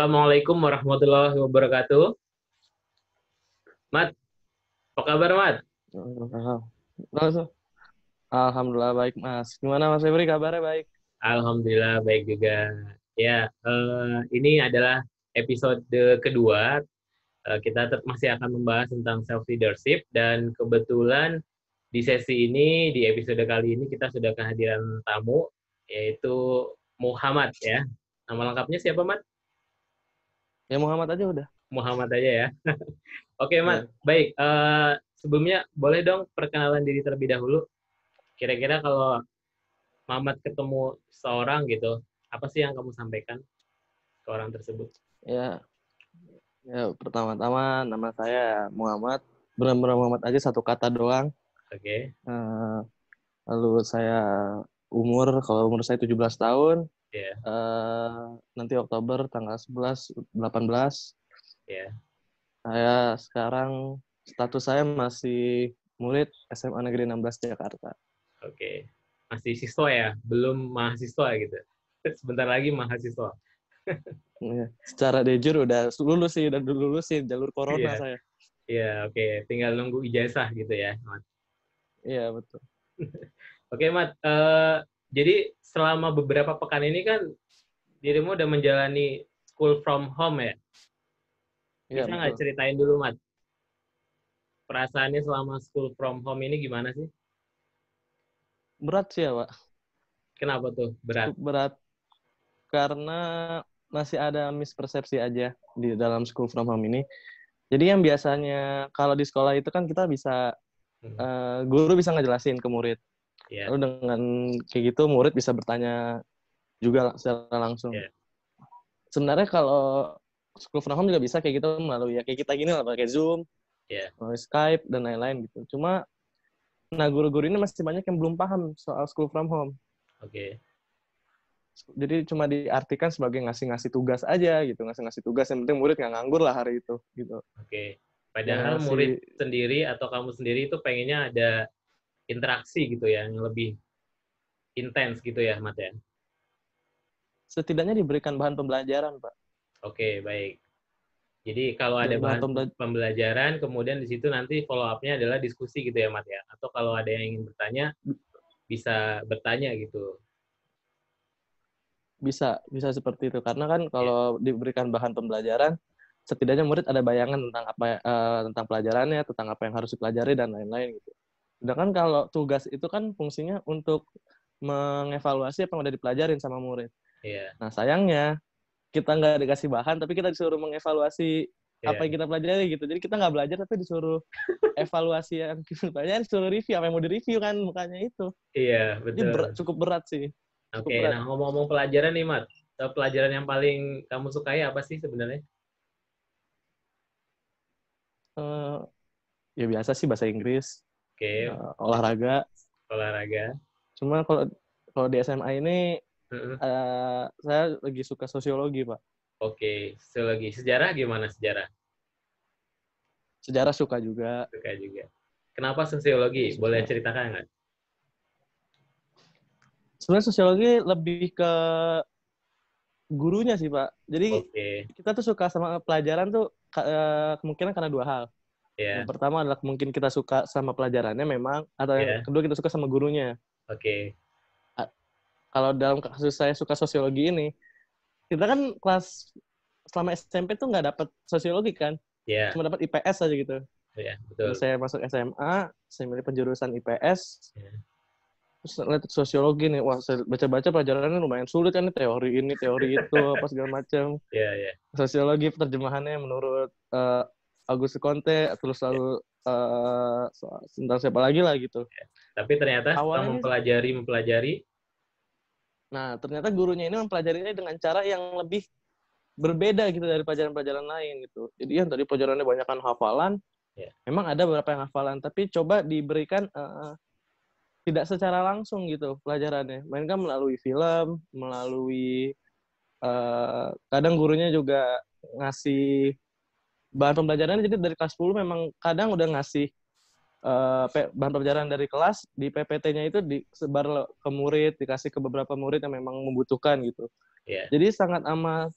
Assalamualaikum warahmatullahi wabarakatuh. Mat, apa kabar Mat? Halo. Alhamdulillah baik Mas. Gimana Mas Febri kabarnya baik? Alhamdulillah baik juga. Ya, ini adalah episode kedua. Kita masih akan membahas tentang self leadership dan kebetulan di sesi ini, di episode kali ini kita sudah kehadiran tamu yaitu Muhammad ya. Nama lengkapnya siapa Mat? Ya Muhammad aja udah. Muhammad aja ya. Oke Mat, Ya. baik. Sebelumnya boleh dong perkenalan diri terlebih dahulu. Kira-kira kalau Mamat ketemu seorang gitu, apa sih yang kamu sampaikan ke orang tersebut? Ya, pertama-tama nama saya Muhammad. Benar-benar Muhammad aja satu kata doang. Oke, Eh, Lalu saya kalau umur saya 17 tahun. ya, eh, Nanti Oktober tanggal 11 18. ya, Saya sekarang status saya masih murid SMA Negeri 16 Jakarta. oke. Masih siswa ya, belum mahasiswa gitu. Sebentar lagi mahasiswa. Ya. Secara de jure udah lulus sih jalur corona Iya, saya. iya, oke. Tinggal nunggu ijazah gitu ya, Mat. Iya betul. Oke, Mat. Jadi selama beberapa pekan ini kan dirimu udah menjalani school from home ya. Iya Bisa nggak betul. ceritain dulu, Mat? Perasaannya selama school from home ini gimana sih? Berat sih ya, Pak. Kenapa tuh berat? Cukup berat karena masih ada mispersepsi aja di dalam school from home ini. Jadi yang biasanya kalau di sekolah itu kan kita bisa Hmm, guru bisa ngejelasin ke murid. ya, Lalu dengan kayak gitu murid bisa bertanya juga secara langsung. ya, Sebenarnya kalau school from home juga bisa kayak gitu melalui ya kayak kita gini lah pakai Zoom, ya. melalui Skype dan lain-lain gitu. Cuma nah guru-guru ini masih banyak yang belum paham soal school from home. Oke. Jadi cuma diartikan sebagai ngasih-ngasih tugas aja gitu, ngasih-ngasih tugas yang penting murid nggak nganggur lah hari itu gitu. Oke. Padahal murid Ngasih sendiri atau kamu sendiri itu pengennya ada interaksi gitu ya, yang lebih intens gitu ya, Mat ya. setidaknya diberikan bahan pembelajaran, Pak. Oke, baik. Jadi kalau ada Bahan bahan pembelajaran pembelajaran, kemudian di situ nanti follow up-nya adalah diskusi gitu ya, Mat ya. Atau kalau ada yang ingin bertanya, bisa bertanya gitu. bisa bisa seperti itu karena kan Ya, kalau diberikan bahan pembelajaran setidaknya murid ada bayangan tentang tentang pelajarannya, tentang apa yang harus dipelajari dan lain-lain gitu. Sedangkan kalau tugas itu kan fungsinya untuk mengevaluasi apa yang udah dipelajarin sama murid. iya, Nah, sayangnya kita nggak dikasih bahan tapi kita disuruh mengevaluasi apa iya, yang kita pelajari gitu. Jadi kita nggak belajar tapi disuruh evaluasi yang kita pelajari, disuruh review apa yang mau direview kan bukannya itu. iya, Jadi betul. cukup berat sih. Cukup Oke, berat. nah ngomong-ngomong pelajaran nih, Mat. Pelajaran yang paling kamu sukai apa sih sebenarnya? Eh, Ya biasa sih bahasa Inggris, Oke, olahraga. olahraga. Cuma kalau di SMA ini Heeh. saya lagi suka sosiologi, Pak. Oke, lagi sejarah gimana sejarah? Sejarah suka juga. Suka juga. Kenapa sosiologi? Boleh Suka. ceritakan nggak? Sebenarnya sosiologi lebih ke gurunya sih, Pak. Jadi Oke, kita tuh suka sama pelajaran tuh kemungkinan karena dua hal. Yang ya, pertama adalah mungkin kita suka sama pelajarannya memang, atau yang ya, kedua kita suka sama gurunya. oke, Kalau dalam kasus saya suka sosiologi ini, kita kan kelas selama SMP tuh nggak dapat sosiologi kan, ya, cuma dapat IPS aja gitu. ya, Terus betul. saya masuk SMA, saya milih penjurusan IPS, Ya, terus lihat sosiologi nih, wah saya baca-baca pelajarannya lumayan sulit kan, nih, teori ini, teori itu, apa segala macam. ya, ya, Sosiologi terjemahannya menurut Auguste Comte, terus ya. lalu tentang siapa lagi lah gitu. Tapi ternyata setelah Awalnya nih, mempelajari, nah ternyata gurunya ini mempelajarinya dengan cara yang lebih berbeda gitu dari pelajaran-pelajaran lain gitu. Jadi yang tadi pelajarannya banyak kan hafalan, ya, memang ada beberapa yang hafalan, tapi coba diberikan tidak secara langsung gitu pelajarannya. Mainkan melalui film, melalui kadang gurunya juga ngasih bahan pembelajaran. Jadi dari kelas 10 memang kadang udah ngasih bahan pelajaran dari kelas di PPT-nya itu disebar ke murid, dikasih ke beberapa murid yang memang membutuhkan gitu. ya, Jadi sangat amat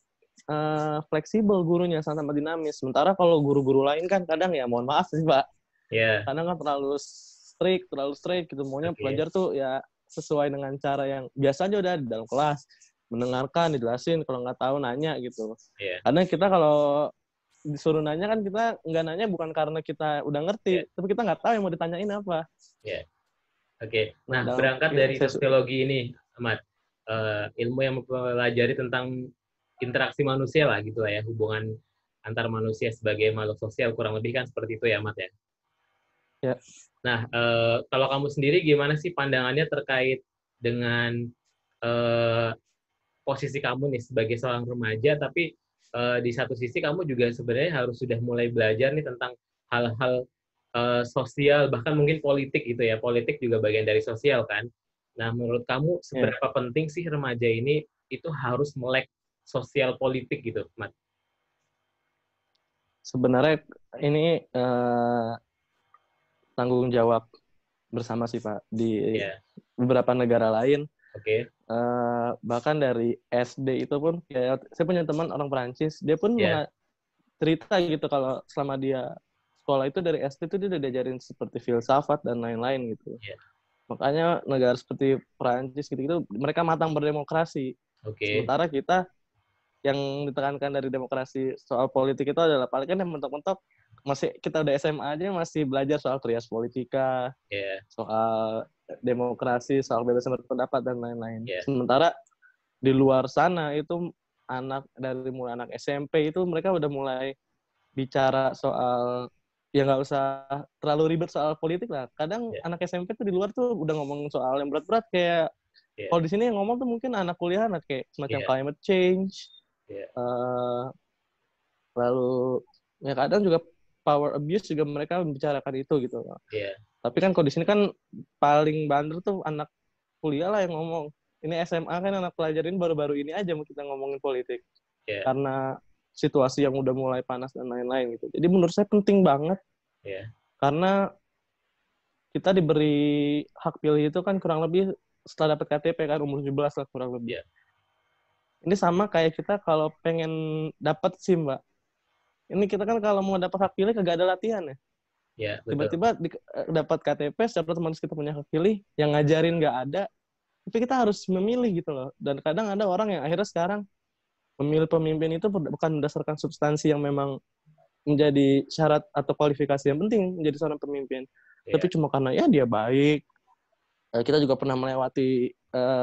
fleksibel gurunya, sangat dinamis. Sementara kalau guru-guru lain kan kadang ya mohon maaf sih Pak, Ya, kadang kan terlalu strict gitu. Maunya oke. pelajar tuh ya sesuai dengan cara yang biasa aja udah di dalam kelas, mendengarkan, dijelasin, kalau nggak tahu nanya gitu. Ya, Karena kita kalau disuruh nanya kan kita nggak nanya bukan karena kita udah ya, ngerti, tapi kita nggak tahu yang mau ditanyain apa. ya. Oke. Nah, Nah, dalam berangkat ya, dari sosiologi ini, Ahmad, ilmu yang mempelajari tentang interaksi manusia lah gitu lah ya, hubungan antar manusia sebagai makhluk sosial kurang lebih kan seperti itu ya, Ahmad ya. ya Nah, kalau kamu sendiri gimana sih pandangannya terkait dengan eh, posisi kamu nih sebagai seorang remaja, tapi di satu sisi kamu juga sebenarnya harus sudah mulai belajar nih tentang hal-hal sosial, bahkan mungkin politik gitu ya. Politik juga bagian dari sosial kan. Nah, menurut kamu ya seberapa penting sih remaja ini itu harus melek sosial politik gitu, Mat? sebenarnya ini tanggung jawab bersama sih Pak di Ya, beberapa negara lain. oke. Bahkan dari SD itu pun kayak saya punya teman orang Perancis, dia pun Ya, cerita gitu kalau selama dia sekolah itu dari SD itu dia udah diajarin seperti filsafat dan lain-lain gitu. ya, Makanya negara seperti Perancis gitu-gitu mereka matang berdemokrasi. oke. Sementara kita yang ditekankan dari demokrasi soal politik itu adalah paling kan yang mentok-mentok masih kita udah SMA aja masih belajar soal trias politika, Ya, soal demokrasi, soal kebebasan berpendapat dan lain-lain. ya, Sementara di luar sana itu anak dari mulai anak SMP itu mereka udah mulai bicara soal ya nggak usah terlalu ribet soal politik lah. Kadang ya, anak SMP tuh di luar tuh udah ngomong soal yang berat-berat kayak ya, kalau di sini yang ngomong tuh mungkin anak kuliah anak kayak semacam ya, climate change, ya, uh, lalu ya kadang juga power abuse juga mereka membicarakan itu gitu. ya, Tapi kan kalau di sini kan paling bandel tuh anak kuliah lah yang ngomong. Ini SMA kan anak pelajarin baru-baru ini aja mau kita ngomongin politik. ya, Karena situasi yang udah mulai panas dan lain-lain gitu. Jadi menurut saya penting banget ya, karena kita diberi hak pilih itu kan kurang lebih setelah dapat KTP kan umur 17 lah kurang lebih. ya, Ini sama kayak kita kalau pengen dapat SIM, Mbak. Ini kita kan kalau mau dapat hak pilih kagak ada latihan ya. ya, betul. Tiba-tiba dapat KTP, secara otomatis kita punya hak pilih, yang ngajarin nggak ada, tapi kita harus memilih gitu loh. Dan kadang ada orang yang akhirnya sekarang memilih pemimpin itu bukan berdasarkan substansi yang memang menjadi syarat atau kualifikasi yang penting menjadi seorang pemimpin, tapi Ya, cuma karena ya dia baik. Kita juga pernah melewati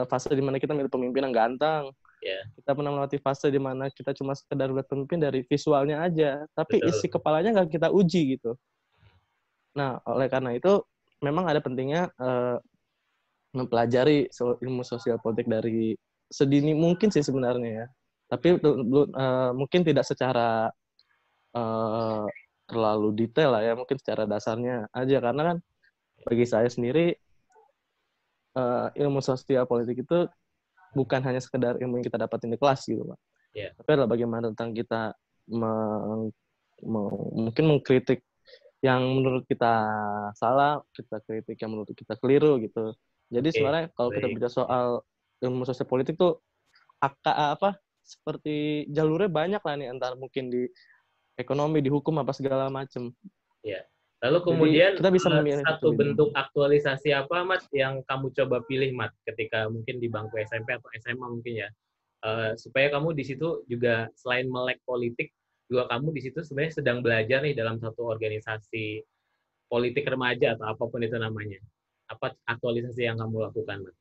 fase di mana kita milih pemimpin yang ganteng. ya, Kita pernah melewati fase di mana kita cuma sekedar lihat pemimpin dari visualnya aja, tapi isi betul. kepalanya nggak kita uji gitu. Nah, oleh karena itu memang ada pentingnya mempelajari ilmu sosial politik dari sedini mungkin sih sebenarnya ya. Tapi mungkin tidak secara uh, terlalu detail lah ya, mungkin secara dasarnya aja karena kan bagi saya sendiri ilmu sosial politik itu bukan hanya sekedar ilmu yang kita dapatin di kelas gitu, Pak. Ya, Tapi adalah bagaimana tentang kita mungkin mengkritik yang menurut kita salah, kita kritik yang menurut kita keliru gitu. Jadi oke, sebenarnya kalau kita baik. bicara soal ilmu sosial politik tuh apa seperti jalurnya banyak lah nih antara mungkin di ekonomi, di hukum apa segala macam. Ya. Lalu Jadi kemudian kita bisa memilih satu satu bidang. bentuk aktualisasi apa, Mat, yang kamu coba pilih, Mat, ketika mungkin di bangku SMP atau SMA mungkin ya, supaya kamu di situ juga selain melek politik, juga kamu di situ sebenarnya sedang belajar nih dalam satu organisasi politik remaja atau apapun itu namanya. Apa aktualisasi yang kamu lakukan, Mat?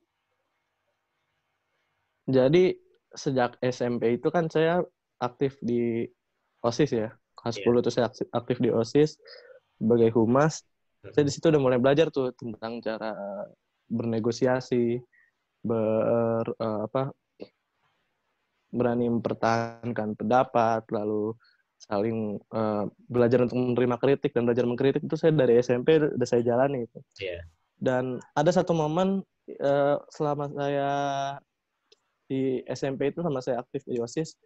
Jadi sejak SMP itu kan saya aktif di OSIS ya. Kelas Ya. 10 itu saya aktif di OSIS sebagai humas. Saya di situ udah mulai belajar tuh tentang cara bernegosiasi, berani mempertahankan pendapat, lalu saling belajar untuk menerima kritik dan belajar mengkritik itu saya dari SMP udah saya jalani itu. Ya. Dan ada satu momen selama saya di SMP itu sama saya aktif di OSIS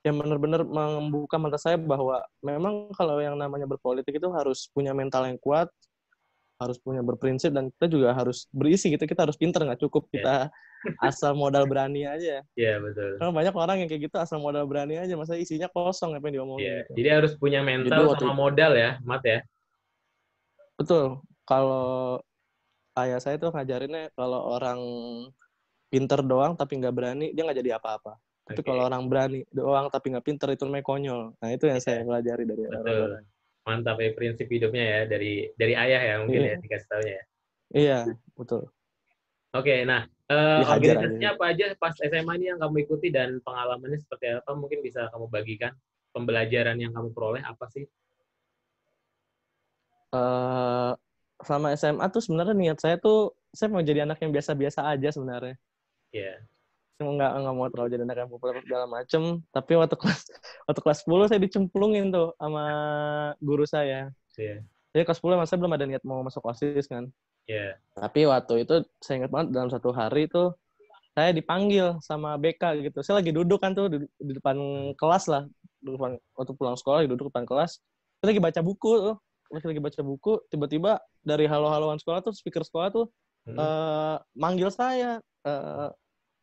yang benar-benar membuka mata saya bahwa memang kalau yang namanya berpolitik itu harus punya mental yang kuat, harus punya berprinsip dan kita juga harus berisi gitu, kita harus pinter, nggak cukup Ya. kita asal modal berani aja. Iya, betul. Karena banyak orang yang kayak gitu asal modal berani aja, masa isinya kosong apa yang Iya, diomongin gitu. jadi harus punya Jadi mental waktu sama modal ya, Mat ya. betul, kalau ayah saya tuh ngajarinnya kalau orang pinter doang tapi nggak berani, dia nggak jadi apa-apa. Tapi Oke, kalau orang berani doang tapi nggak pinter, itu namanya konyol. Nah, itu yang iya, saya pelajari dari betul. orang-orang. Mantap ya prinsip hidupnya ya dari ayah ya mungkin ya Iya, dikasih taunya ya. iya, betul. Oke, nah Dihajar aja organisasinya sih. apa aja pas SMA ini yang kamu ikuti dan pengalamannya seperti apa? Mungkin bisa kamu bagikan. Pembelajaran yang kamu peroleh apa sih? Eh, Selama SMA tuh sebenarnya niat saya tuh, saya mau jadi anak yang biasa-biasa aja sebenarnya. Iya, Cuma nggak mau terlalu jadi anak yang populer segala macem. Tapi waktu kelas 10 saya dicemplungin tuh sama guru saya. iya, Jadi kelas 10 masa belum ada niat mau masuk OSIS kan. iya, Tapi waktu itu saya ingat banget dalam satu hari itu saya dipanggil sama BK gitu. Saya lagi duduk kan tuh di depan kelas lah. Waktu pulang sekolah duduk depan kelas. Saya lagi baca buku tuh. Lagi baca buku, tiba-tiba dari halo-haloan sekolah tuh, speaker sekolah tuh hmm, manggil saya.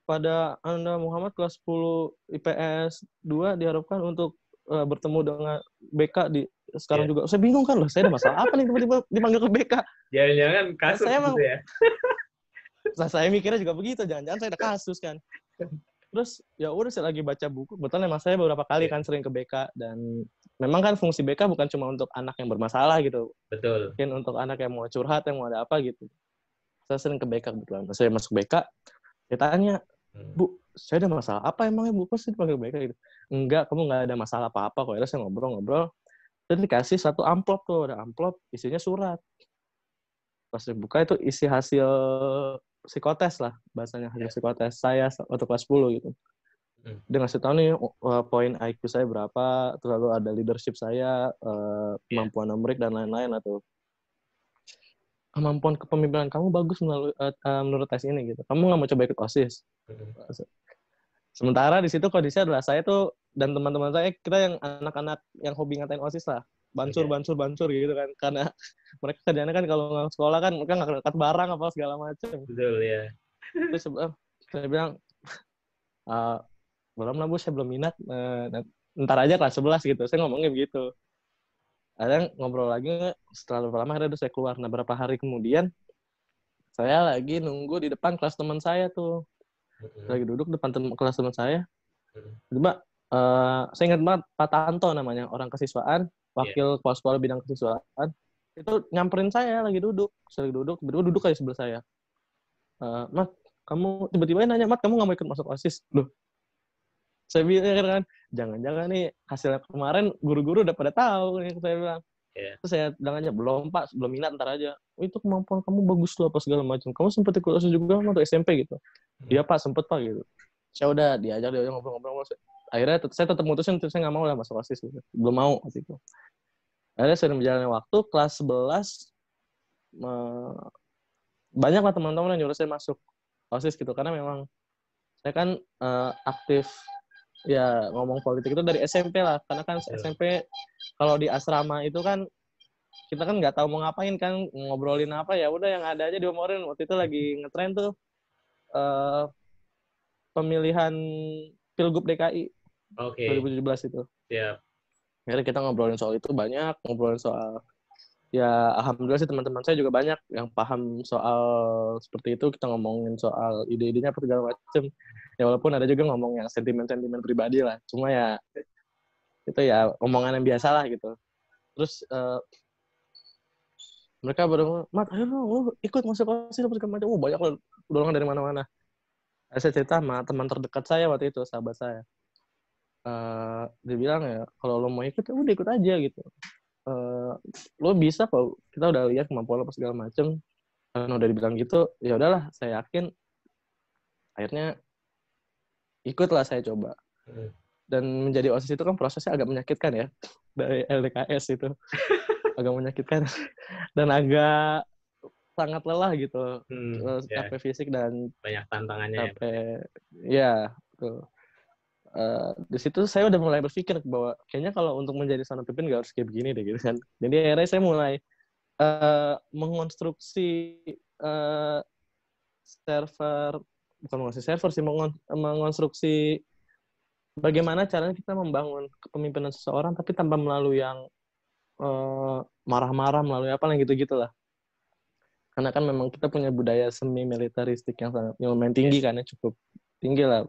Pada Anda Muhammad kelas 10 IPS 2 diharapkan untuk bertemu dengan BK di sekarang iya. juga. Saya bingung kan loh, saya ada masalah apa nih tiba-tiba dipanggil ke BK. Jangan-jangan Nah, kasus saya gitu emang, ya? saya mikirnya juga begitu, jangan-jangan saya ada kasus kan. Terus ya udah saya lagi baca buku, kebetulan emang saya beberapa kali Iya, kan sering ke BK, dan memang kan fungsi BK bukan cuma untuk anak yang bermasalah gitu, betul. mungkin untuk anak yang mau curhat, yang mau ada apa gitu. Saya sering ke BK kebetulan. Pas saya masuk BK, saya tanya, Hmm, Bu, saya ada masalah apa emangnya Bu? Kok saya dipanggil BK gitu? Enggak, kamu nggak ada masalah apa-apa kok. Akhirnya saya ngobrol-ngobrol, terus dikasih satu amplop tuh, ada amplop isinya surat. Pas dibuka itu isi hasil psikotes lah, bahasanya hasil iya, psikotes saya waktu kelas 10 gitu. hmm, Dia ngasih tahu nih poin IQ saya berapa, terus lalu ada leadership saya, iya, kemampuan numerik dan lain-lain, atau kemampuan kepemimpinan kamu bagus menurut tes ini gitu. Kamu nggak mau coba ikut OSIS? hmm, Sementara di situ kondisinya adalah saya tuh dan teman-teman saya, kita yang anak-anak yang hobi ngatain OSIS lah. Bancur, oke, bancur, bancur gitu kan. Karena mereka kerjanya kan kalau nggak sekolah kan mereka nggak angkat barang apa segala macam. betul ya. Terus saya bilang, "Ah, belum lah Bu, saya belum minat. Ntar aja kelas 11 gitu." Saya ngomongnya begitu. Akhirnya ngobrol lagi, setelah beberapa lama akhirnya saya keluar. Nah, beberapa hari kemudian saya lagi nunggu di depan kelas teman saya tuh. Hmm, Lagi duduk depan kelas teman saya. hmm, Coba, saya ingat banget Pak Tanto namanya, orang kesiswaan, iya, wakil kepala sekolah bidang kesiswaan. Itu nyamperin saya lagi duduk. Saya lagi duduk, tiba-tiba duduk aja sebelah saya. Mat, kamu tiba-tiba nanya, Mat, kamu nggak mau ikut masuk OSIS? Loh, saya bilang kan, jangan-jangan nih hasilnya kemarin guru-guru udah pada tahu nih, saya bilang. iya, Terus saya bilang aja, belum Pak, belum minat, ntar aja. Oh, itu kemampuan kamu bagus loh apa segala macam. Kamu sempat ikut OSIS juga waktu SMP gitu? hmm, Iya Pak, sempet Pak gitu. Saya udah diajak ngobrol-ngobrol. Akhirnya saya tetap mutusin, saya nggak mau lah masuk OSIS gitu. Belum mau waktu itu. Akhirnya sering berjalannya waktu, kelas 11, banyak lah teman-teman yang nyuruh saya masuk OSIS gitu. Karena memang saya kan aktif ya ngomong politik itu dari SMP lah. Karena kan betul. SMP kalau di asrama itu kan kita kan nggak tahu mau ngapain kan, ngobrolin apa, ya udah yang ada aja diomongin. Waktu itu lagi ngetren tuh eh, pemilihan Pilgub DKI Oke, 2017 itu. siap. Akhirnya kita ngobrolin soal itu banyak, ngobrolin soal, ya alhamdulillah sih teman-teman saya juga banyak yang paham soal seperti itu. Kita ngomongin soal ide-idenya apa segala macem. Ya walaupun ada juga ngomong yang sentimen-sentimen pribadi lah. Cuma ya itu ya omongan yang biasa lah gitu. Terus mereka baru, Mat, ayo lu ikut masuk OSIS apa segala macam. Banyak loh dorongan dari mana-mana. Saya cerita sama teman terdekat saya waktu itu, sahabat saya. Dia bilang ya, kalau lo mau ikut, ya udah ikut aja gitu. Lo bisa kok, kita udah lihat kemampuan lo apa segala macem. Karena udah dibilang gitu, ya udahlah, saya yakin. Akhirnya ikutlah saya coba. Hmm, Dan menjadi OSIS itu kan prosesnya agak menyakitkan ya, dari LDKS itu agak menyakitkan dan agak sangat lelah gitu. ya, Capek fisik dan banyak tantangannya ya, Mas ya. capek, ya tuh. Di situ saya udah mulai berpikir bahwa kayaknya kalau untuk menjadi seorang pemimpin gak harus kayak begini deh gitu kan. Jadi akhirnya saya mulai mengonstruksi server bukan mengonstruksi server sih, mengonstruksi bagaimana caranya kita membangun kepemimpinan seseorang tapi tanpa melalui yang marah-marah, melalui apa lah gitu-gitulah. Karena kan memang kita punya budaya semi militeristik yang sangat lumayan tinggi kan ya, cukup tinggi lah.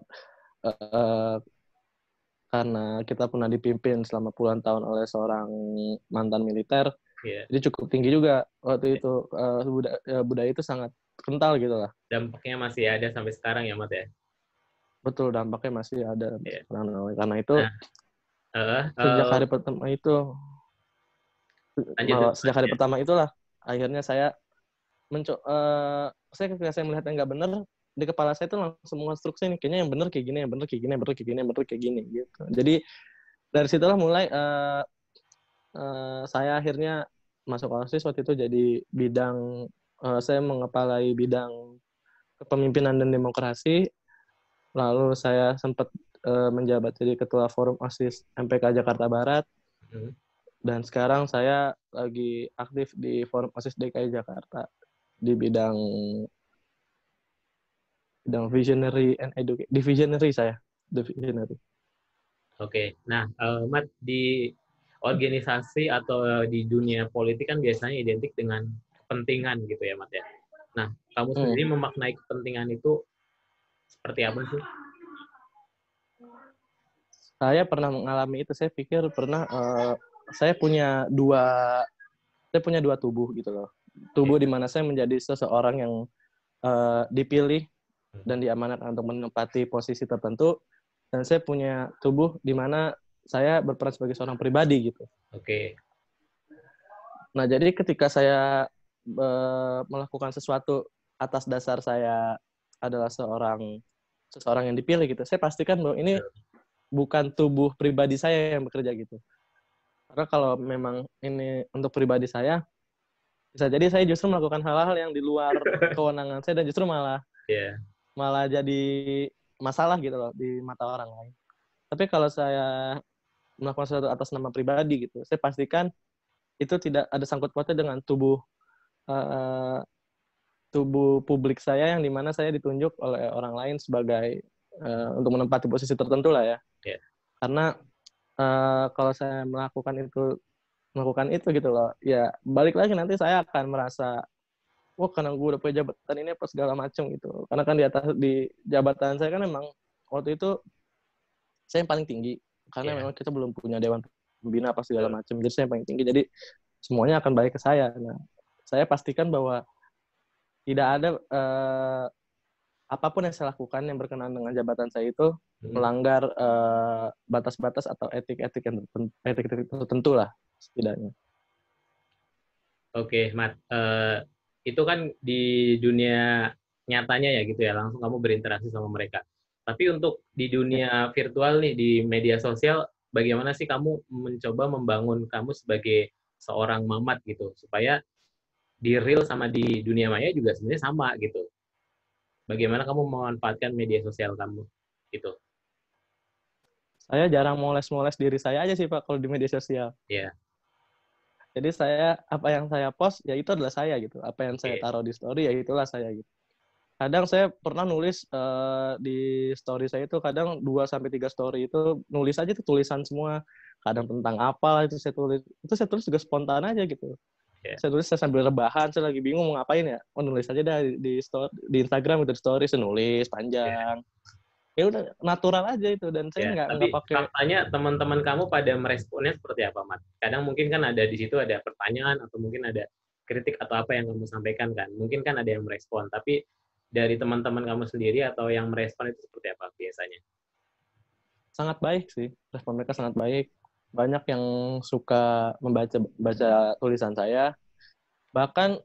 Karena kita pernah dipimpin selama puluhan tahun oleh seorang mantan militer, jadi cukup tinggi juga waktu itu. Budaya itu sangat kental gitu lah. Dampaknya masih ada sampai sekarang ya, Mat ya? Betul, dampaknya masih ada sekarang. Karena itu sejak hari pertama itu, sejak hari pertama itulah akhirnya saya ketika saya melihat yang nggak benar, di kepala saya itu langsung mengonstruksi nih, kayaknya yang benar kayak gini, yang benar kayak gini, yang benar kayak gini, yang benar kayak gini gitu. Jadi dari situlah mulai saya akhirnya masuk OSIS waktu itu jadi bidang, saya mengepalai bidang kepemimpinan dan demokrasi. Lalu saya sempat menjabat jadi ketua forum OSIS MPK Jakarta Barat. Dan sekarang saya lagi aktif di forum OSIS DKI Jakarta di bidang visionary and education. Divisionary saya. Divisionary. Oke. Nah, Mat, di organisasi atau di dunia politik kan biasanya identik dengan kepentingan gitu ya, Mat ya. Nah, kamu sendiri memaknai kepentingan itu seperti apa sih? Saya pernah mengalami itu. Saya pikir pernah saya punya dua tubuh gitu loh. Tubuh di mana saya menjadi seseorang yang dipilih dan diamanatkan untuk menempati posisi tertentu, dan saya punya tubuh di mana saya berperan sebagai seorang pribadi gitu. Oke. Nah, jadi ketika saya melakukan sesuatu atas dasar saya adalah seseorang yang dipilih gitu, saya pastikan bahwa ini bukan tubuh pribadi saya yang bekerja gitu. Karena kalau memang ini untuk pribadi saya, bisa jadi saya justru melakukan hal-hal yang di luar kewenangan saya dan justru malah jadi masalah gitu loh di mata orang lain. Tapi kalau saya melakukan sesuatu atas nama pribadi gitu, saya pastikan itu tidak ada sangkut pautnya dengan tubuh publik saya, yang dimana saya ditunjuk oleh orang lain sebagai untuk menempati posisi tertentu lah ya. Karena kalau saya melakukan itu gitu loh, ya balik lagi nanti saya akan merasa, wah karena gue udah punya jabatan ini apa segala macam gitu. Karena kan di jabatan saya kan memang waktu itu saya yang paling tinggi, karena memang kita belum punya dewan pembina apa segala macam, jadi saya yang paling tinggi, jadi semuanya akan balik ke saya. Nah, saya pastikan bahwa tidak ada apapun yang saya lakukan yang berkenaan dengan jabatan saya itu melanggar batas-batas atau etik-etik tertentu lah setidaknya. Oke, Mat. Itu kan di dunia nyatanya ya gitu ya, langsung kamu berinteraksi sama mereka. Tapi untuk di dunia virtual nih, di media sosial, bagaimana sih kamu mencoba membangun kamu sebagai seorang Mamat gitu, supaya di real sama di dunia maya juga sebenarnya sama gitu. Bagaimana kamu memanfaatkan media sosial kamu gitu? Saya jarang moles-moles diri saya aja sih Pak kalau di media sosial. Iya. Jadi apa yang saya post ya itu adalah saya gitu. Apa yang saya taruh di story ya itulah saya gitu. Kadang saya pernah nulis di story saya itu, kadang 2-3 story itu nulis aja tuh tulisan semua. Kadang tentang apa itu saya tulis. Itu saya tulis juga spontan aja gitu. Saya tulis saya sambil rebahan, saya lagi bingung mau ngapain ya. Oh nulis aja dah di Instagram gitu, di story saya nulis panjang. Ya udah natural aja itu, dan saya nggak pakai. Faktanya teman-teman kamu pada meresponnya seperti apa, Mat? Kadang mungkin kan ada di situ ada pertanyaan atau mungkin ada kritik atau apa yang kamu sampaikan kan. Mungkin kan ada yang merespon, tapi dari teman-teman kamu sendiri atau yang merespon itu seperti apa biasanya? Sangat baik sih, respon mereka sangat baik. Banyak yang suka baca tulisan saya. Bahkan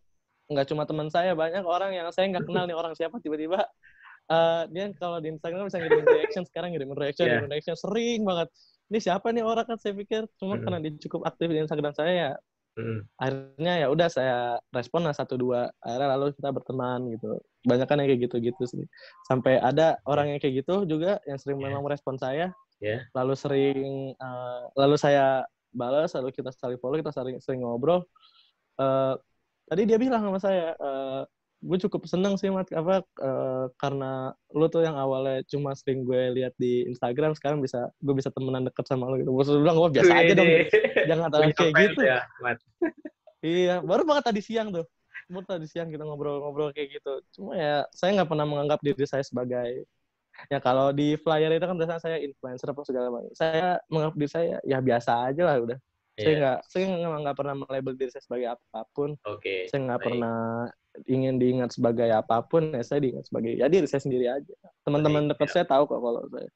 nggak cuma teman saya, banyak orang yang saya nggak kenal nih orang siapa, tiba-tiba dia kalau di Instagram bisa ngirimin reaction, sekarang ngirimin reaction sering banget. Ini siapa nih orang, kan saya pikir cuma karena dia cukup aktif di Instagram saya ya. Akhirnya ya udah saya respon lah 1-2, akhirnya lalu kita berteman gitu. Banyak kan yang kayak gitu-gitu sih. Sampai ada orang yang kayak gitu juga yang sering memang merespon saya. Lalu lalu saya balas, lalu kita saling follow, kita sering ngobrol. Tadi dia bilang sama saya, gue cukup seneng sih Mat, karena lu tuh yang awalnya cuma sering gue lihat di Instagram, sekarang gue bisa temenan deket sama lu gitu. Gue bilang, wah biasa aja dong, Wede. jangan terlalu Punya kayak fans gitu. ya, Mat. Iya, baru tadi siang kita ngobrol-ngobrol kayak gitu. Cuma ya saya nggak pernah menganggap diri saya sebagai, ya kalau di flyer itu kan biasanya saya influencer apa segala macam. Saya menganggap diri saya ya biasa aja lah udah. Iya, Saya nggak pernah melabel diri saya sebagai apapun. oke, Saya nggak baik, pernah ingin diingat sebagai apapun. Ya saya diingat sebagai ya diri saya sendiri aja. baik. Teman-teman dekat Ya. saya tahu kok kalau saya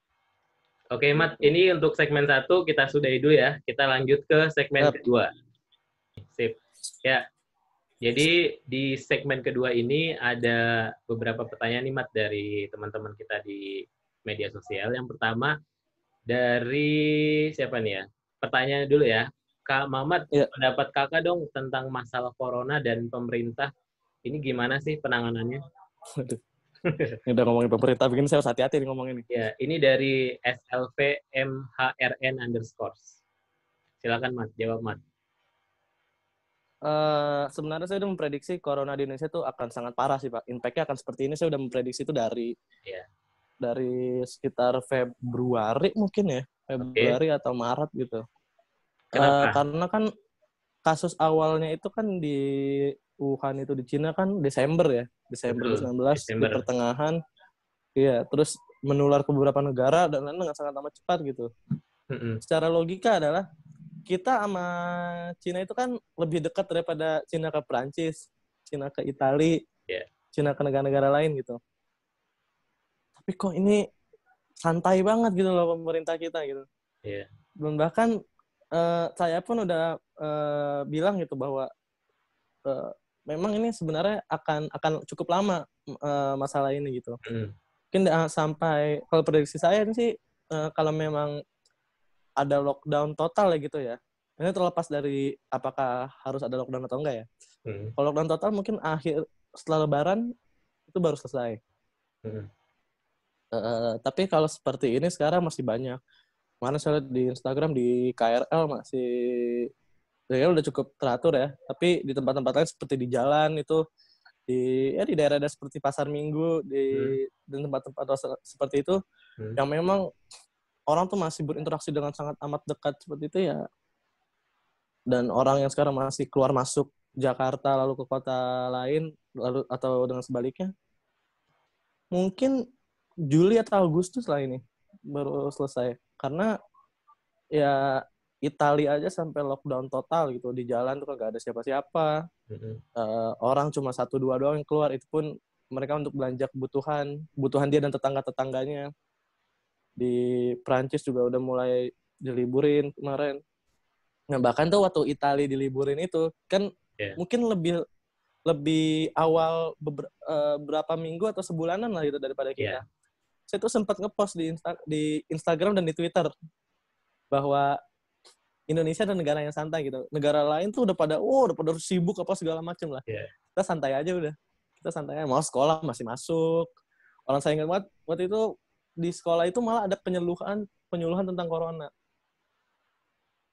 Oke, Mat, gitu. ini untuk segmen 1 kita sudahi dulu ya. Kita lanjut ke segmen Yap. kedua. Sip. Ya, jadi di segmen kedua ini ada beberapa pertanyaan nih, Mat, dari teman-teman kita di media sosial. Yang pertama dari siapa nih ya? Pertanyaan dulu ya. Kak Mamat, Ya. pendapat kakak dong tentang masalah corona dan pemerintah. Ini gimana sih penanganannya? Waduh. Ini udah ngomongin pemerintah, bikin saya harus hati-hati nih ngomongin ini. Ya, ini dari SLVMHRN_. Silakan, Mat. Jawab, Mat. Sebenarnya saya udah memprediksi corona di Indonesia itu akan sangat parah sih Pak. Impact-nya akan seperti ini, saya udah memprediksi itu Ya, dari sekitar Februari mungkin ya. oke. Februari atau Maret gitu. Kenapa? Karena kan kasus awalnya itu kan di Wuhan itu di Cina kan Desember ya. Desember Betul. 2019 di Desember. pertengahan. Iya, terus menular ke beberapa negara dan dengan sangat amat cepat gitu. Mm-mm. Secara logika adalah kita sama Cina itu kan lebih dekat daripada Cina ke Prancis, Cina ke Itali, Ya, Cina ke negara-negara lain gitu. Tapi kok ini santai banget gitu loh pemerintah kita gitu. ya, Dan bahkan saya pun udah bilang gitu bahwa uh, memang ini sebenarnya akan cukup lama masalah ini gitu. mm, Mungkin sampai kalau prediksi saya sih kalau memang ada lockdown total ya gitu ya. Ini terlepas dari apakah harus ada lockdown atau enggak ya. mm, Kalau lockdown total mungkin setelah Lebaran itu baru selesai. mm. Tapi kalau seperti ini sekarang masih banyak. Mana saya lihat di Instagram di KRL masih ya udah cukup teratur ya. Tapi di tempat-tempat lain seperti di jalan itu di daerah-daerah seperti pasar Minggu Mm, di tempat-tempat seperti itu mm. yang memang orang tuh masih berinteraksi dengan sangat amat dekat seperti itu ya. Dan orang yang sekarang masih keluar masuk Jakarta lalu ke kota lain lalu atau dengan sebaliknya mungkin Juli atau Agustus lah ini baru selesai karena ya Italia aja sampai lockdown total gitu di jalan tuh kan gak ada siapa-siapa. Mm-mm. Orang cuma 1-2 doang yang keluar itu pun mereka untuk belanja kebutuhan dia dan tetangga-tetangganya. Di Prancis juga udah mulai diliburin kemarin. Nah bahkan tuh waktu Italia diliburin itu kan Ya, mungkin lebih lebih awal beberapa minggu atau sebulanan lah gitu daripada ya, kita. Saya tuh sempat ngepost di Instagram dan di Twitter bahwa Indonesia adalah negara yang santai gitu. Negara lain tuh udah pada sibuk apa segala macam lah. ya, Kita santai aja udah. Kita santai aja. Mau sekolah masih masuk. Orang saya ingat banget waktu itu di sekolah itu malah ada penyuluhan tentang corona.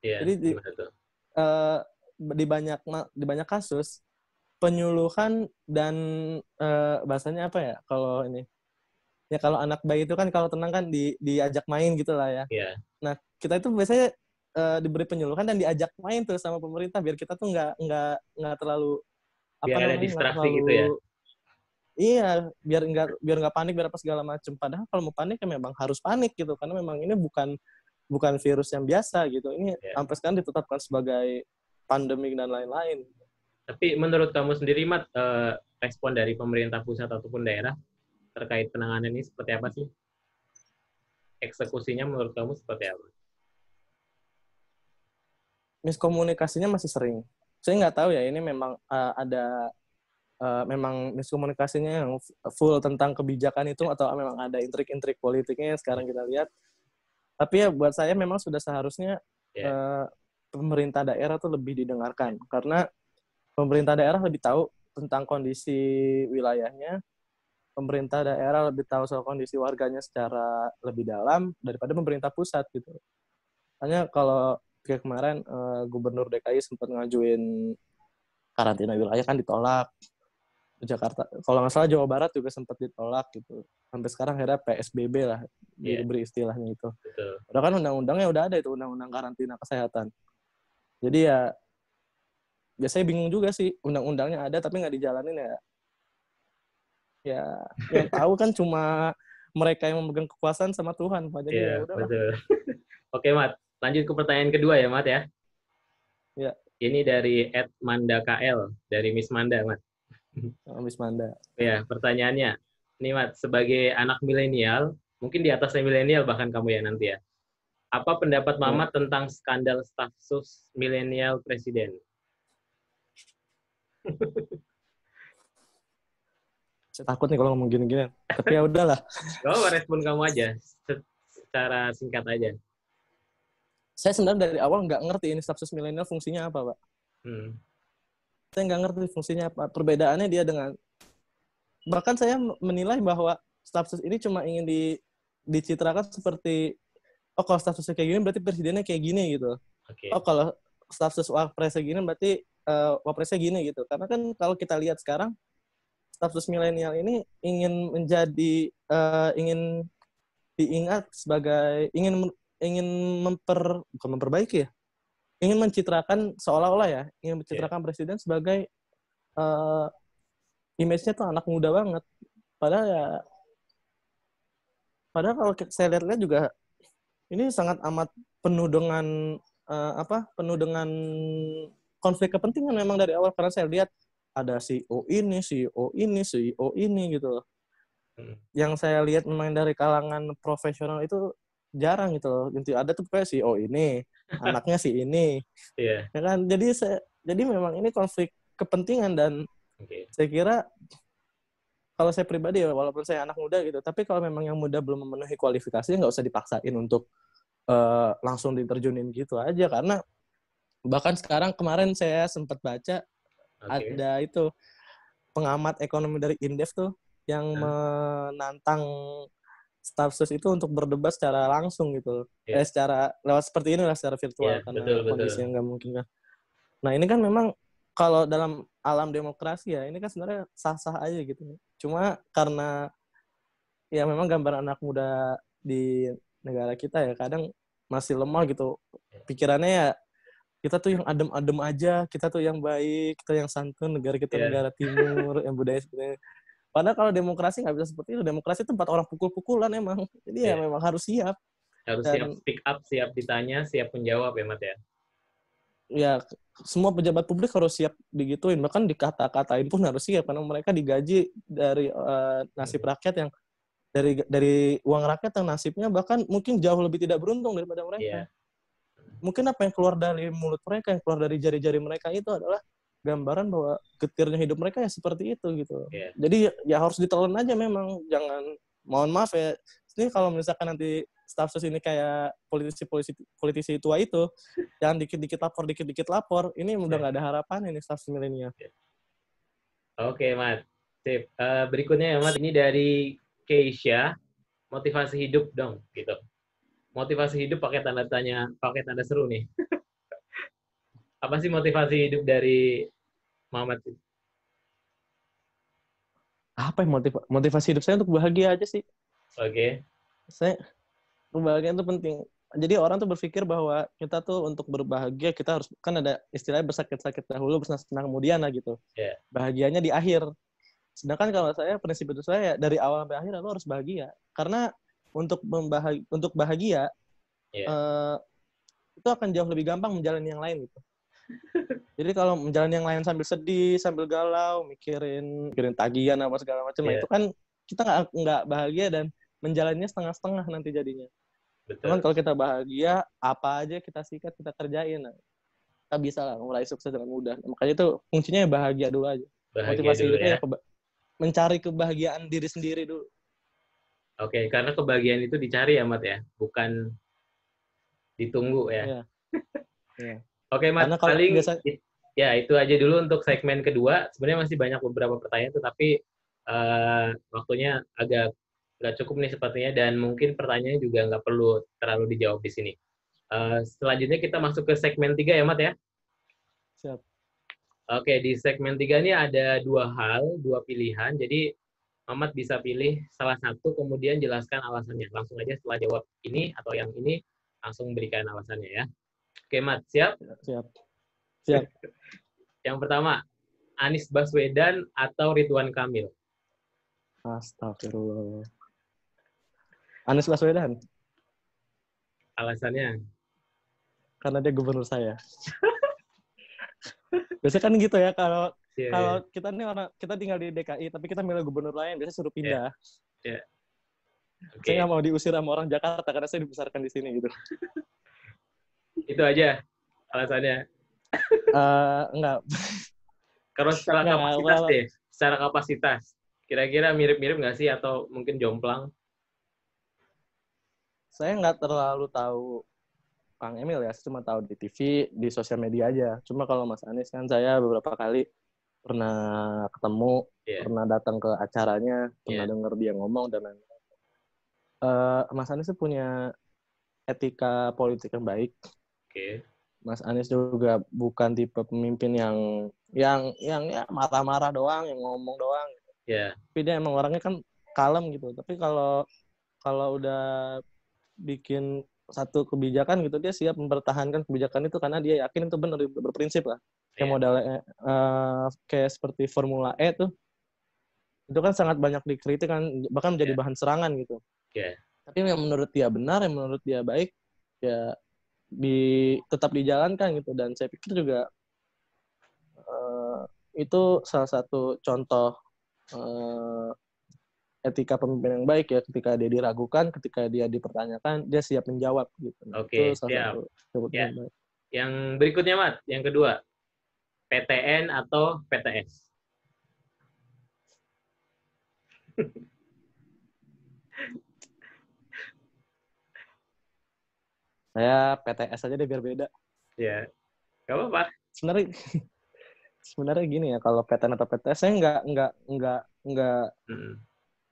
ya. Jadi Gimana tuh? eh, di banyak kasus penyuluhan dan bahasanya apa ya kalau ini ya kalau anak bayi itu kan kalau tenang kan diajak main gitu lah ya. Ya, Nah kita itu biasanya diberi penyuluhan dan diajak main tuh sama pemerintah biar kita tuh nggak terlalu apa biar ada namanya nggak distraksi terlalu gitu ya. iya biar nggak panik biar apa segala macam. Padahal kalau mau panik ya memang harus panik gitu karena memang ini bukan bukan virus yang biasa gitu. Ini Ya. sampai sekarang ditetapkan sebagai pandemi dan lain-lain. Tapi menurut kamu sendiri, Mat, respon dari pemerintah pusat ataupun daerah terkait penanganan ini seperti apa sih? Eksekusinya menurut kamu seperti apa? Miskomunikasinya masih sering. Saya nggak tahu ya ini memang ada memang miskomunikasinya yang full tentang kebijakan itu atau memang ada intrik-intrik politiknya yang sekarang kita lihat. Tapi ya buat saya memang sudah seharusnya Ya, uh, pemerintah daerah tuh lebih didengarkan karena pemerintah daerah lebih tahu tentang kondisi wilayahnya, pemerintah daerah lebih tahu soal kondisi warganya secara lebih dalam daripada pemerintah pusat gitu. Hanya kalau kayak kemarin Gubernur DKI sempat ngajuin karantina wilayah kan ditolak. Jakarta, kalau nggak salah Jawa Barat juga sempat ditolak gitu. Sampai sekarang akhirnya PSBB lah Iya, diberi istilahnya itu. betul. Padahal kan undang-undangnya udah ada itu, undang-undang karantina kesehatan. Jadi ya biasanya bingung juga sih, undang-undangnya ada tapi nggak dijalanin ya. Ya yang tahu kan cuma mereka yang memegang kekuasaan sama Tuhan, Pak. Jadi ya Iya, udahlah. betul. Oke, Mat. Lanjut ke pertanyaan kedua ya, Mat ya. Ya, Ini dari Manda KL, dari Miss Manda, Mat. habis Manda. Ya, pertanyaannya. Nih, Mat, sebagai anak milenial, mungkin di atasnya milenial bahkan kamu ya nanti ya. Apa pendapat Ya. Mamat tentang skandal staf sus milenial presiden? Saya takut nih kalau ngomong gini-gini. Tapi ya udahlah. Coba respon kamu aja, secara singkat aja. Saya sebenarnya dari awal nggak ngerti ini staf sus milenial fungsinya apa, Pak. Hmm. Saya nggak ngerti fungsinya apa. Perbedaannya dia dengan, bahkan saya menilai bahwa staf sus ini cuma ingin dicitrakan seperti, oh kalau staf susnya kayak gini berarti presidennya kayak gini gitu. Oke. Oh kalau staf sus wapresnya gini berarti wapresnya gini gitu. Karena kan kalau kita lihat sekarang staf sus milenial ini ingin menjadi ingin diingat sebagai ingin bukan memperbaiki ya, ingin mencitrakan seolah-olah ya, ingin mencitrakan presiden sebagai image-nya tuh anak muda banget. Padahal ya, padahal kalau saya lihat-lihat juga ini sangat amat penuh dengan penuh dengan konflik kepentingan memang dari awal, karena saya lihat ada CEO ini, CEO ini, CEO ini gitu loh. Yang saya lihat memang dari kalangan profesional itu jarang gitu loh. Ada tuh kayak CEO ini, anaknya si ini. Iya. Ya kan? Jadi memang ini konflik kepentingan, dan saya kira kalau saya pribadi ya, walaupun saya anak muda gitu, tapi kalau memang yang muda belum memenuhi kualifikasi, nggak usah dipaksain untuk langsung diterjunin gitu aja. Karena bahkan sekarang kemarin saya sempat baca ada itu pengamat ekonomi dari Indef tuh yang menantang staf sus itu untuk berdebat secara langsung gitu. Secara lewat seperti ini lah, secara virtual, karena kondisinya nggak mungkin kan. Nah ini kan memang kalau dalam alam demokrasi ya, ini kan sebenarnya sah-sah aja gitu. Cuma karena ya memang gambaran anak muda di negara kita ya kadang masih lemah gitu. Pikirannya ya kita tuh yang adem-adem aja, kita tuh yang baik, kita yang santun, negara kita negara timur, yang budaya seperti ini. Padahal kalau demokrasi nggak bisa seperti itu. Demokrasi tempat orang pukul-pukulan emang. Jadi ya memang harus siap. Harus siap speak up, siap ditanya, siap menjawab ya, Mat ya? Ya, semua pejabat publik harus siap digituin. Bahkan dikata-katain pun harus siap, karena mereka digaji dari nasib rakyat yang dari uang rakyat yang nasibnya bahkan mungkin jauh lebih tidak beruntung daripada mereka. Mungkin apa yang keluar dari mulut mereka, yang keluar dari jari-jari mereka itu adalah gambaran bahwa getirnya hidup mereka ya seperti itu gitu. Jadi ya harus ditelan aja memang. Jangan, mohon maaf ya, ini kalau misalkan nanti staf sus ini kayak politisi tua itu, yang dikit-dikit lapor, ini udah nggak ada harapan ini staf sus milenial. Oke, Mat. Sip. Berikutnya ya, Mat. Ini dari Keisha. Motivasi hidup dong, gitu. Motivasi hidup pakai tanda tanya, pakai tanda seru nih. Apa sih motivasi hidup dari Muhammad? Apa yang motivasi hidup saya untuk bahagia aja sih. Oke. Saya kebahagiaan itu penting. Jadi orang tuh berpikir bahwa kita tuh untuk berbahagia kita harus, kan ada istilahnya bersakit-sakit dahulu bersenang-senang kemudian lah gitu. Bahagianya di akhir. Sedangkan kalau saya, prinsip itu saya dari awal sampai akhir aku harus bahagia. Karena untuk bahagia itu akan jauh lebih gampang menjalani yang lain gitu. Jadi kalau menjalani yang lain sambil sedih, sambil galau, mikirin tagihan apa segala macam, itu kan kita nggak bahagia dan menjalannya setengah-setengah nanti jadinya. Cuman kalau kita bahagia, apa aja kita sikat, kita kerjain, kita bisa lah mulai sukses dengan mudah. Makanya itu kuncinya bahagia dulu aja. Motivasi hidupnya ya mencari kebahagiaan diri sendiri dulu. Oke, karena kebahagiaan itu dicari ya, Mat ya, bukan ditunggu ya. Oke, Mat, paling ya itu aja dulu untuk segmen kedua. Sebenarnya masih banyak beberapa pertanyaan, tetapi waktunya agak nggak cukup nih sepertinya, dan mungkin pertanyaannya juga nggak perlu terlalu dijawab di sini. Selanjutnya kita masuk ke segmen 3 ya, Mat ya? Siap. Oke, di segmen 3 ini ada dua pilihan. Jadi Mamat bisa pilih salah satu, kemudian jelaskan alasannya. Langsung aja setelah jawab ini atau yang ini, langsung berikan alasannya ya. Oke, Mat, siap? Siap. Siap. Yang pertama, Anies Baswedan atau Ridwan Kamil? Astagfirullah. Anies Baswedan. Alasannya? Karena dia gubernur saya. Biasanya kan gitu ya, kalau Yeah. kita nih kita tinggal di DKI, tapi kita milih gubernur lain, biasanya suruh pindah. Yeah. Saya Oke. nggak mau diusir sama orang Jakarta karena saya dibesarkan di sini gitu. Itu aja alasannya. Enggak. Kalau secara Nggak, kapasitas deh, secara kapasitas, kira-kira mirip-mirip nggak sih atau mungkin jomplang? Saya nggak terlalu tahu Kang Emil ya, saya cuma tahu di TV, di sosial media aja. Cuma kalau Mas Anies kan saya beberapa kali pernah ketemu, pernah datang ke acaranya, pernah dengar dia ngomong dan lain-lain. Mas Anies punya etika politik yang baik. Oke. Mas Anies juga bukan tipe pemimpin yang ya marah-marah doang, yang ngomong doang. Yeah. Tapi dia emang orangnya kan kalem gitu. Tapi kalau udah bikin satu kebijakan gitu, dia siap mempertahankan kebijakan itu karena dia yakin itu benar, berprinsip lah. Kayak modalnya kayak seperti Formula E tuh, itu kan sangat banyak dikritik kan, bahkan menjadi bahan serangan gitu. Tapi yang menurut dia benar, yang menurut dia baik, ya tetap dijalankan gitu. Dan saya pikir juga itu salah satu contoh etika pemimpin yang baik ya, ketika dia diragukan, ketika dia dipertanyakan, dia siap menjawab gitu. Oke, itu salah satu ya. yang baik. Yang berikutnya, Mat, yang kedua, PTN atau PTS? Saya PTS aja deh biar beda. Ya, nggak apa-apa. Sebenarnya gini ya, kalau PTN atau PTS saya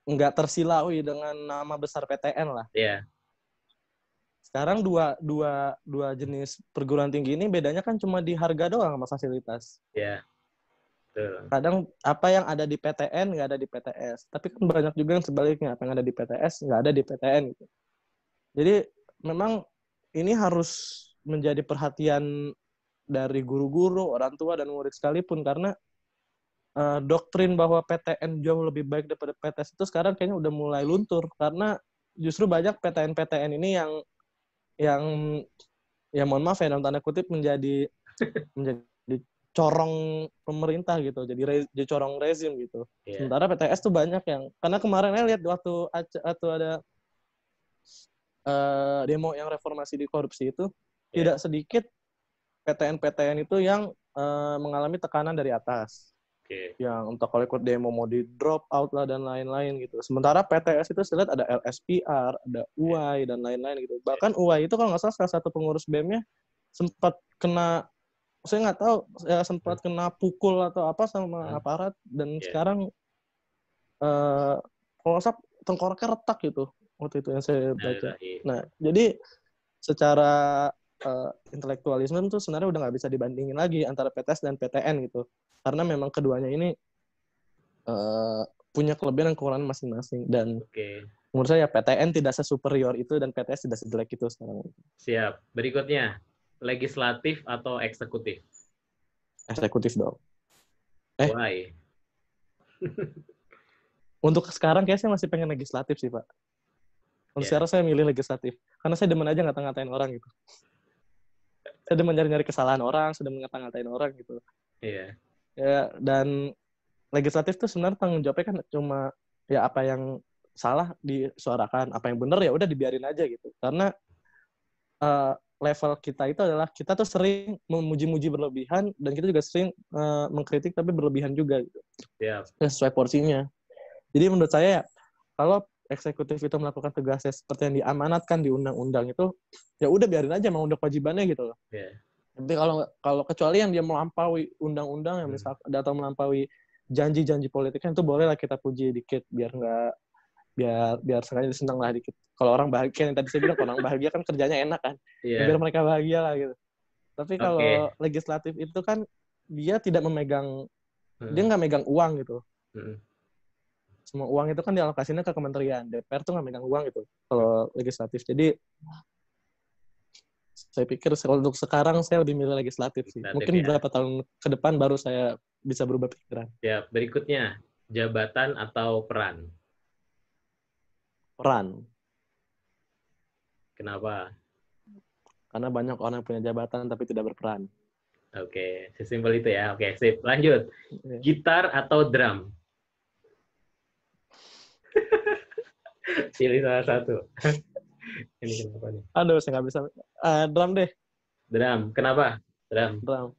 nggak tersilaui dengan nama besar PTN lah. Iya. Sekarang dua jenis perguruan tinggi ini bedanya kan cuma di harga doang sama fasilitas. Iya. Betul. Kadang apa yang ada di PTN nggak ada di PTS. Tapi kan banyak juga yang sebaliknya, apa yang ada di PTS nggak ada di PTN gitu. Jadi memang ini harus menjadi perhatian dari guru-guru, orang tua, dan murid sekalipun, karena doktrin bahwa PTN jauh lebih baik daripada PTS itu sekarang kayaknya udah mulai luntur, karena justru banyak PTN-PTN ini yang ya mohon maaf ya dalam tanda kutip menjadi corong pemerintah gitu, jadi corong rezim gitu. Yeah. Sementara PTS tuh banyak yang, karena kemarin saya lihat waktu ada demo yang reformasi di korupsi itu, tidak sedikit PTN-PTN itu yang mengalami tekanan dari atas. Yang entah kalau ikut demo mau di drop out lah dan lain-lain gitu. Sementara PTS itu saya lihat ada LSPR, ada UAI dan lain-lain gitu. Bahkan UAI itu kalau nggak salah satu pengurus BEM-nya sempat kena, saya nggak tahu, sempat kena pukul atau apa sama aparat, dan sekarang kalau nggak salah tengkoraknya retak gitu waktu itu yang saya baca. Nah, jadi secara intelektualisme itu sebenarnya udah nggak bisa dibandingin lagi antara PTS dan PTN gitu, karena memang keduanya ini punya kelebihan dan kekurangan masing-masing, dan menurut saya PTN tidak sesuperior itu dan PTS tidak sejelek itu sekarang. Siap. Berikutnya, legislatif atau eksekutif? Eksekutif dong. Why? Untuk sekarang kayaknya saya masih pengen legislatif sih, Pak. Untuk sekarang saya milih legislatif karena saya demen aja ngata-ngatain orang gitu. Saya demen nyari-nyari kesalahan orang, saya demen ngata-ngatain orang gitu. Iya. Ya, dan legislatif tuh sebenarnya tanggung jawabnya kan cuma ya apa yang salah disuarakan, apa yang benar ya udah dibiarin aja gitu. Karena level kita itu adalah kita tuh sering memuji-muji berlebihan, dan kita juga sering mengkritik tapi berlebihan juga gitu. Yeah. Sesuai porsinya. Jadi menurut saya kalau eksekutif itu melakukan tugasnya seperti yang diamanatkan di undang-undang itu, ya udah biarin aja, mau udah kewajibannya gitu loh. Yeah. Tapi kalau kecuali yang dia melampaui undang-undang yang misalkan atau melampaui janji-janji politiknya, itu boleh lah kita puji dikit biar sengaja disenang lah dikit. Kalau orang bahagia, yang tadi saya bilang orang bahagia kan kerjanya enak kan, biar mereka bahagia lah gitu. Tapi kalau legislatif itu kan dia tidak memegang, dia nggak megang uang gitu. Semua uang itu kan dialokasinya ke kementerian. DPR tuh nggak megang uang gitu kalau legislatif. Jadi saya pikir untuk sekarang saya lebih milih legislatif sih. Mungkin ya. beberapa tahun ke depan baru saya bisa berubah pikiran. Ya, berikutnya jabatan atau peran? Peran. Kenapa? Karena banyak orang yang punya jabatan tapi tidak berperan. Oke, sesimpel itu ya. Oke, sip. Lanjut. Ya. Gitar atau drum? Pilih salah satu. Ini kenapa nih? Aduh, saya nggak bisa. Drum deh. Drum. Kenapa? Drum. Drum.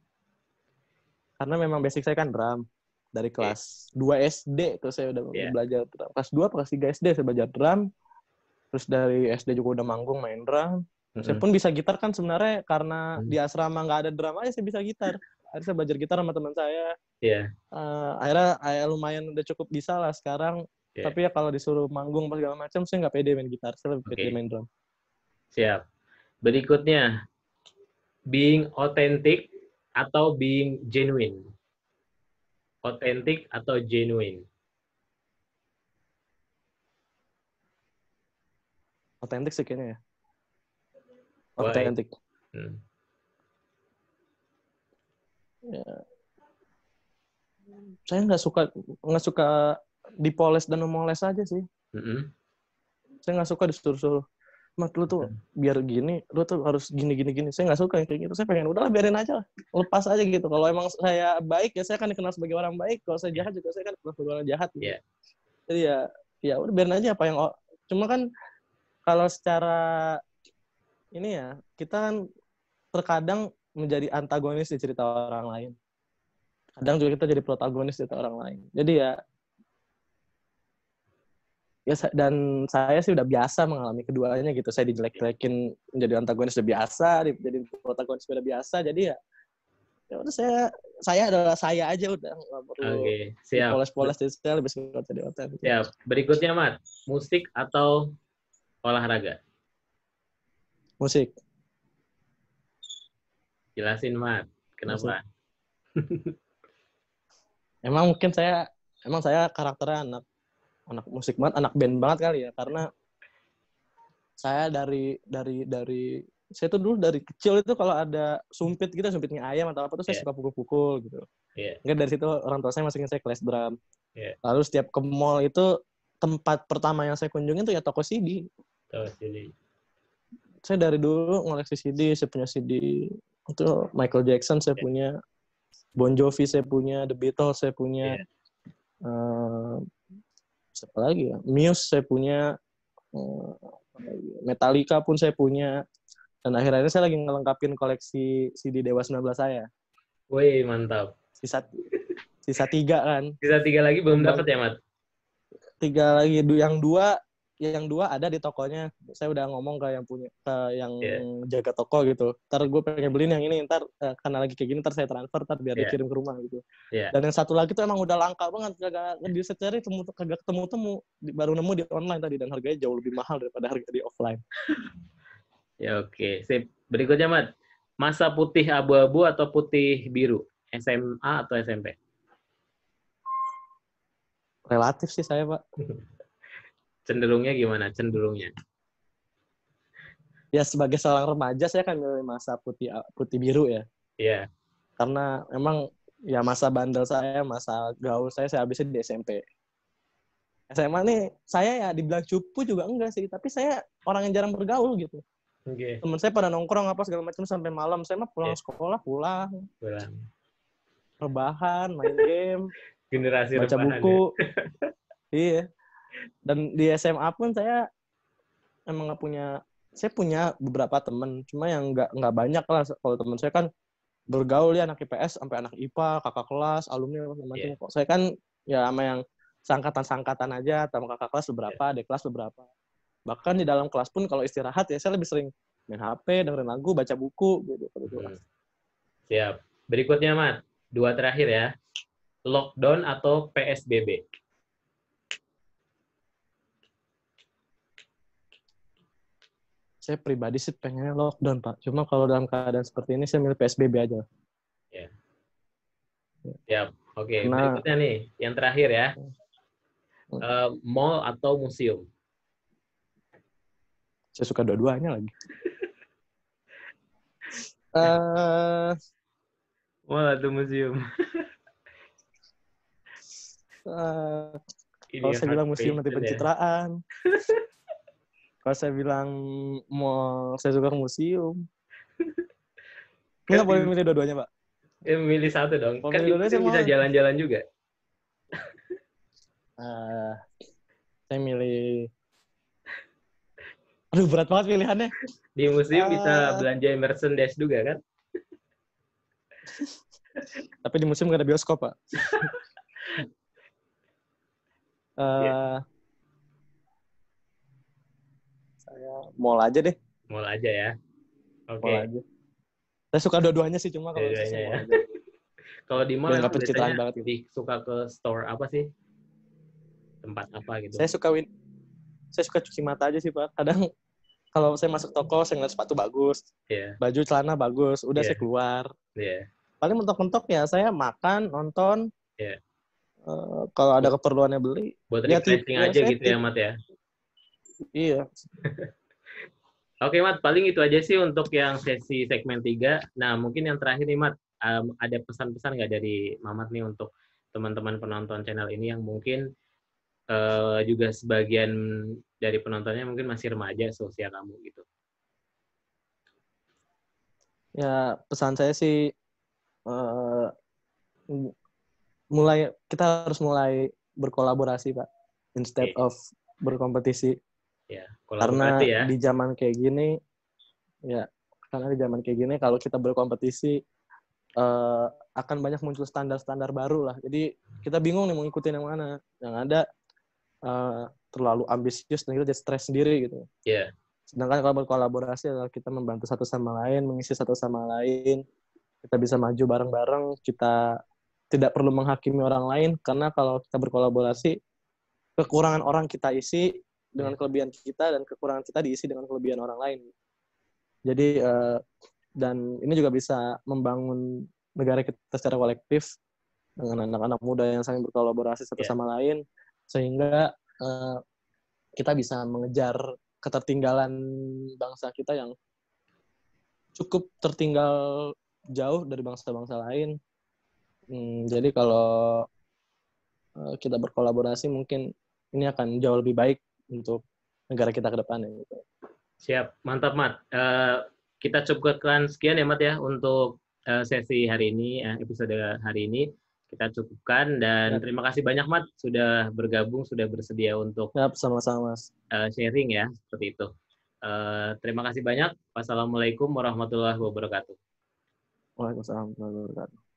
Karena memang basic saya kan drum. Dari kelas 2 SD tuh saya udah belajar drum. Kelas 2 kelas 3 SD saya belajar drum. Terus dari SD juga udah manggung main drum. Saya pun bisa gitar kan sebenarnya karena di asrama nggak ada drum aja saya bisa gitar. Akhirnya saya belajar gitar sama teman saya. Akhirnya lumayan udah cukup bisa lah sekarang. Tapi ya kalau disuruh manggung apa segala macam, saya nggak pede main gitar. Saya lebih pede main drum. Siap. Berikutnya, being authentic atau being genuine? Authentic atau genuine? Authentic sih kayaknya ya. Authentic. Ya. Saya nggak suka dipoles dan memoles aja sih. Saya nggak suka disuruh-suruh. Mat, lu tuh biar gini, lu tuh harus gini. Saya nggak suka yang kayak gitu. Saya pengen udahlah biarin aja lah. Lepas aja gitu. Kalau emang saya baik ya saya akan dikenal sebagai orang baik. Kalau saya jahat juga saya akan dikenal sebagai orang jahat. Gitu. Jadi ya udah biarin aja apa yang. Cuma kan kalau secara ini ya kita kan terkadang menjadi antagonis di cerita orang lain. Kadang juga kita jadi protagonis di cerita orang lain. Jadi ya dan saya sih udah biasa mengalami keduanya gitu. Saya dijelek-jelekin menjadi antagonis udah biasa, jadi protagonis udah biasa. Jadi ya udah saya adalah saya aja udah nggak perlu dipoles-poles. Jadi saya lebih suka jadi otentik. Siap. Berikutnya Mat, musik atau olahraga? Musik. Jelasin Mat, kenapa? Emang mungkin saya karakternya anak musik banget, anak band banget kali ya, karena saya dari saya tuh dulu dari kecil itu kalau ada sumpitnya ayam atau apa tuh saya suka pukul-pukul gitu. Enggak dari situ orang tua saya masukin saya kelas drum. Lalu setiap ke mall itu tempat pertama yang saya kunjungin tuh ya toko CD. Saya dari dulu ngoleksi CD, saya punya CD itu Michael Jackson saya punya, Bon Jovi saya punya, The Beatles saya punya. Siapa lagi ya? Muse saya punya, Metallica pun saya punya, dan akhirnya saya lagi ngelengkapin koleksi CD Dewa 19 saya. Wih, mantap. Sisa 3 kan. Sisa 3 lagi belum dapat ya, Mat? 3 lagi, yang dua ada di tokonya. Saya udah ngomong ke yang jaga toko gitu. Ntar gue pengen beliin yang ini, ntar karena lagi kayak gini, ntar saya transfer, ntar biar dikirim ke rumah gitu. Dan yang satu lagi tuh emang udah langka banget, kagak dicari, kagak ketemu, baru nemu di online tadi, dan harganya jauh lebih mahal daripada harga di offline. Ya oke, sip. Berikutnya Mat, masa putih abu-abu atau putih biru? SMA atau SMP? Relatif sih saya, Pak. Cenderungnya gimana? Cenderungnya? Ya sebagai seorang remaja saya akan milih masa putih biru ya. Iya. Karena emang ya masa bandel saya, masa gaul saya habisin di SMP. SMA nih saya ya dibilang cupu juga enggak sih, tapi saya orang yang jarang bergaul gitu. Temen saya pada nongkrong apa segala macam sampai malam, saya mah pulang sekolah pulang. Rebahan, main game, generasi baca rebahan, buku. Iya. Dan di SMA pun saya emang nggak punya. Saya punya beberapa teman, cuma yang nggak banyak lah. Kalau teman saya kan bergaul ya anak IPS sampai anak IPA, kakak kelas, alumni macam-macam. Kok saya kan ya sama yang sangkatan aja, sama kakak kelas beberapa, adik kelas beberapa. Bahkan di dalam kelas pun kalau istirahat ya saya lebih sering main HP, dengerin lagu, baca buku gitu. Siap. Berikutnya Mat, 2 terakhir ya. Lockdown atau PSBB? Saya pribadi sih pengennya lockdown, Pak. Cuma kalau dalam keadaan seperti ini, saya milih PSBB aja. Siap. Oke, Karena berikutnya nih, yang terakhir ya. Mall atau museum? saya suka dua-duanya lagi. Eh Mall atau museum? eh, Ini kalau saya hard bilang museum nanti question ya. pencitraan. Kalau saya bilang mall, saya suka museum. Kan Nggak boleh milih dua-duanya, Pak. milih satu dong. Kalau Kan milih di dua-duanya museum saya mau. bisa jalan-jalan juga. Eh, saya milih. Aduh, berat banget pilihannya. Di museum bisa belanja merchandise juga kan? Tapi di museum nggak ada bioskop, Pak. Iya. Saya mall aja deh. Mall aja ya. Mall Oke. aja. Saya suka dua-duanya sih, cuma kalau bisa Dua-duanya saya ya. mall aja. Kalau di mall Biar nggak emang pencitraan biasanya banget gitu. lebih suka ke store apa sih? Tempat apa gitu? Saya suka cuci mata aja sih, Pak. Kadang kalau saya masuk toko, saya ngeliat sepatu bagus, Iya. baju celana bagus, udah Iya. saya keluar. Iya. Paling mentok-mentok ya saya makan, nonton, Iya. kalau ada keperluannya beli. Buat Ya, refreshing ya aja saya gitu ya, Mat ya. iya. Oke, Mat, paling itu aja sih untuk yang sesi segmen 3. Nah, mungkin yang terakhir nih, Mat, ada pesan-pesan nggak dari Mamat nih untuk teman-teman penonton channel ini yang mungkin juga sebagian dari penontonnya mungkin masih remaja seusia kamu gitu. Ya, pesan saya sih eh, kita harus mulai berkolaborasi, Pak, instead Oke. of berkompetisi. Ya, Karena kolaborasi ya. di zaman kayak gini, ya, karena di zaman kayak gini kalau kita berkompetisi akan banyak muncul standar-standar baru lah. Jadi kita bingung nih mau ngikutin yang mana. Yang ada terlalu ambisius dan kita jadi stres sendiri gitu. Iya. Sedangkan kalau berkolaborasi adalah kita membantu satu sama lain, mengisi satu sama lain, kita bisa maju bareng-bareng, kita tidak perlu menghakimi orang lain, karena kalau kita berkolaborasi, kekurangan orang kita isi dengan kelebihan kita, dan kekurangan kita diisi dengan kelebihan orang lain. Jadi, dan ini juga bisa membangun negara kita secara kolektif, dengan anak-anak muda yang saling berkolaborasi satu Iya. sama lain, sehingga kita bisa mengejar ketertinggalan bangsa kita yang cukup tertinggal jauh dari bangsa-bangsa lain. Jadi kalau kita berkolaborasi mungkin ini akan jauh lebih baik untuk negara kita ke depannya. Gitu. Siap, mantap, Mat. Kita cukupkan sekian ya, Mat ya, untuk sesi hari ini, episode hari ini. Kita cukupkan, dan terima kasih banyak, Mat, sudah bergabung, sudah bersedia untuk sama-sama, sharing ya, seperti itu. Terima kasih banyak. Wassalamualaikum warahmatullahi wabarakatuh. Waalaikumsalam warahmatullahi wabarakatuh.